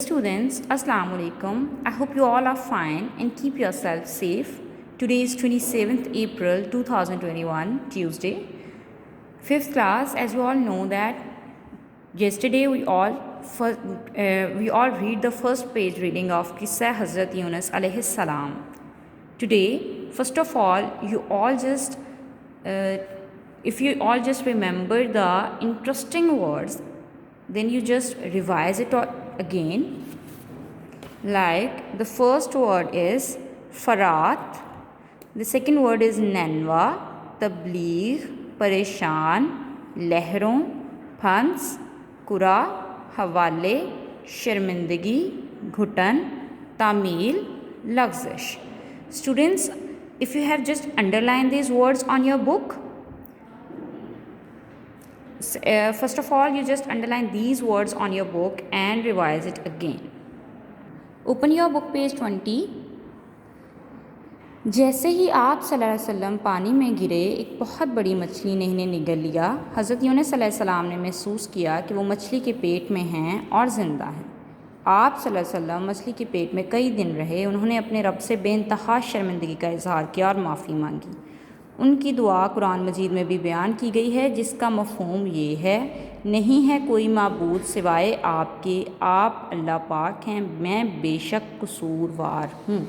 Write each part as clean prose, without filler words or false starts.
Students, Assalamu alaikum. I hope you all are fine and keep yourself safe. Today is 27th April 2021, Tuesday. 5th class, as you all know that yesterday we all read the first page reading of Hazrat Yunus alayhi salam. Today, first of all, if you all just remember the interesting words, then you just revise it again. Like the first word is farat, the second word is nanwa, tabligh, pareshan, lehron, phans, kura, hawale, sharmindagi, ghutan, tamil, lagzish. Students, if you have just underlined these words on your book, first of all, you just underline these words on your book and revise it again. Open your book page 20. جیسے ہی آپ صلی اللہ علیہ وسلم پانی میں گرے، ایک بہت بڑی مچھلی نے انہیں نگل لیا۔ حضرت یونس علیہ السلام نے محسوس کیا کہ وہ مچھلی کے پیٹ میں ہیں اور زندہ ہیں۔ آپ صلی اللہ علیہ وسلم مچھلی کے پیٹ میں کئی دن رہے۔ انہوں نے اپنے رب سے بے انتہا شرمندگی کا اظہار کیا اور معافی مانگی۔ ان کی دعا قرآن مجید میں بھی بیان کی گئی ہے، جس کا مفہوم یہ ہے: نہیں ہے کوئی معبود سوائے آپ کے، آپ اللہ پاک ہیں، میں بے شک قصوروار ہوں۔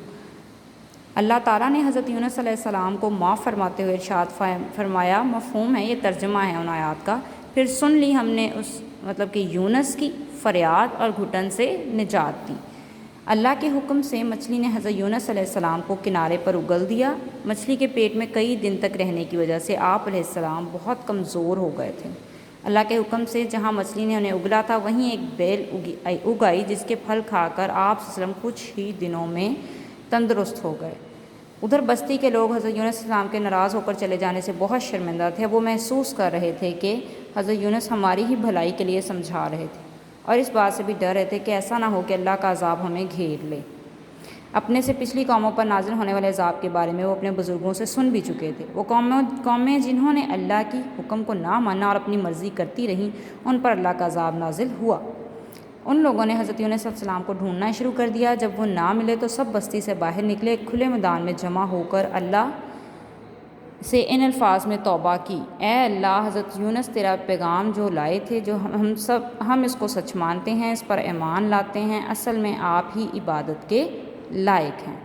اللہ تعالیٰ نے حضرت یونس علیہ السلام کو معاف فرماتے ہوئے ارشاد فرمایا، مفہوم ہے، یہ ترجمہ ہے ان آیات کا: پھر سن لی ہم نے کہ یونس کی فریاد اور گھٹن سے نجات دی۔ اللہ کے حکم سے مچھلی نے حضرت یونس علیہ السلام کو کنارے پر اگل دیا۔ مچھلی کے پیٹ میں کئی دن تک رہنے کی وجہ سے آپ علیہ السلام بہت کمزور ہو گئے تھے۔ اللہ کے حکم سے جہاں مچھلی نے انہیں اگلا تھا، وہیں ایک بیل اگائی، جس کے پھل کھا کر آپ صلی اللہ علیہ وسلم کچھ ہی دنوں میں تندرست ہو گئے۔ ادھر بستی کے لوگ حضرت یونس علیہ السلام کے ناراض ہو کر چلے جانے سے بہت شرمندہ تھے۔ وہ محسوس کر رہے تھے کہ حضرت یونس ہماری ہی بھلائی کے لیے سمجھا رہے تھے، اور اس بات سے بھی ڈر رہے تھے کہ ایسا نہ ہو کہ اللہ کا عذاب ہمیں گھیر لے۔ اپنے سے پچھلی قوموں پر نازل ہونے والے عذاب کے بارے میں وہ اپنے بزرگوں سے سن بھی چکے تھے۔ وہ قومیں جنہوں نے اللہ کی حکم کو نہ مانا اور اپنی مرضی کرتی رہیں، ان پر اللہ کا عذاب نازل ہوا۔ ان لوگوں نے حضرت یونس علیہ السلام کو ڈھونڈنا شروع کر دیا۔ جب وہ نہ ملے تو سب بستی سے باہر نکلے، کھلے میدان میں جمع ہو کر اللہ سے ان الفاظ میں توبہ کی: اے اللہ، حضرت یونس تیرا پیغام جو لائے تھے، جو ہم اس کو سچ مانتے ہیں، اس پر ایمان لاتے ہیں، اصل میں آپ ہی عبادت کے لائق ہیں۔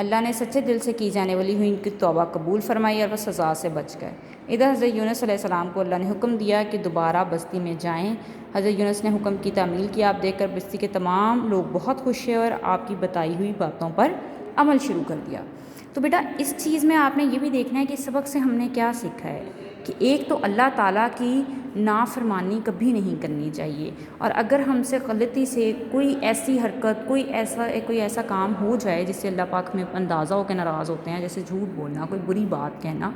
اللہ نے سچے دل سے کی جانے والی ہوئی ان کی توبہ قبول فرمائی اور وہ سزا سے بچ گئے۔ ادھر حضرت یونس علیہ السلام کو اللہ نے حکم دیا کہ دوبارہ بستی میں جائیں۔ حضرت یونس نے حکم کی تعمیل کیا۔ آپ دیکھ کر بستی کے تمام لوگ بہت خوش ہوئے اور آپ کی بتائی ہوئی باتوں پر عمل شروع کر دیا۔ تو بیٹا، اس چیز میں آپ نے یہ بھی دیکھنا ہے کہ اس سبق سے ہم نے کیا سیکھا ہے کہ ایک تو اللہ تعالیٰ کی نافرمانی کبھی نہیں کرنی چاہیے، اور اگر ہم سے غلطی سے کوئی ایسی حرکت، کوئی ایسا کام ہو جائے جس سے اللہ پاک ہمیں اندازہ ہو کے ناراض ہوتے ہیں، جیسے جھوٹ بولنا، کوئی بری بات کہنا،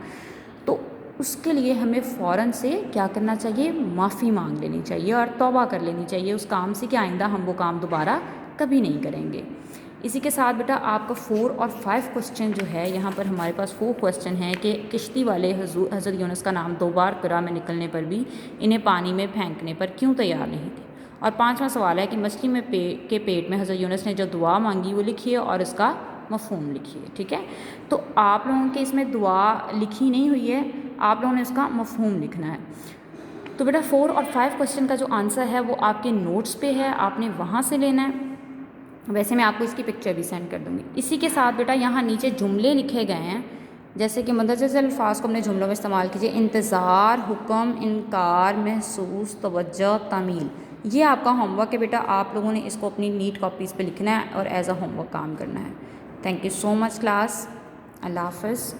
تو اس کے لیے ہمیں فوراً سے کیا کرنا چاہیے؟ معافی مانگ لینی چاہیے اور توبہ کر لینی چاہیے اس کام سے کہ آئندہ ہم وہ کام دوبارہ کبھی نہیں کریں گے۔ اسی کے ساتھ بیٹا آپ کا 4 اور 5 کوسچن جو ہے، یہاں پر ہمارے پاس 4 کوسچن ہیں کہ کشتی والے حضرت یونس کا نام 2 بار قرآن میں نکلنے پر بھی انہیں پانی میں پھینکنے پر کیوں تیار نہیں تھے۔ اور 5واں سوال ہے کہ مچھلی کے پیٹ میں حضرت یونس نے جو دعا مانگی وہ لکھیے اور اس کا مفہوم لکھیے۔ ٹھیک ہے، تو آپ لوگوں کے اس میں دعا لکھی نہیں ہوئی ہے، آپ لوگوں نے اس کا مفہوم لکھنا ہے۔ تو بیٹا 4 اور 5 کوسچن کا جو آنسر ہے وہ آپ کے نوٹس پہ ہے، آپ نے وہاں سے لینا ہے۔ ویسے میں آپ کو اس کی پکچر بھی سینڈ کر دوں گی۔ اسی کے ساتھ بیٹا یہاں نیچے جملے لکھے گئے ہیں، جیسے کہ مندرجہ ذیل الفاظ کو اپنے جملوں میں استعمال کیجیے: انتظار، حکم، انکار، محسوس، توجہ، تعمیل۔ یہ آپ کا ہوم ورک ہے بیٹا، آپ لوگوں نے اس کو اپنی نیٹ کاپیز پہ لکھنا ہے اور ایز اے ہوم ورک کام کرنا ہے۔ Thank you so much class, اللہ حافظ۔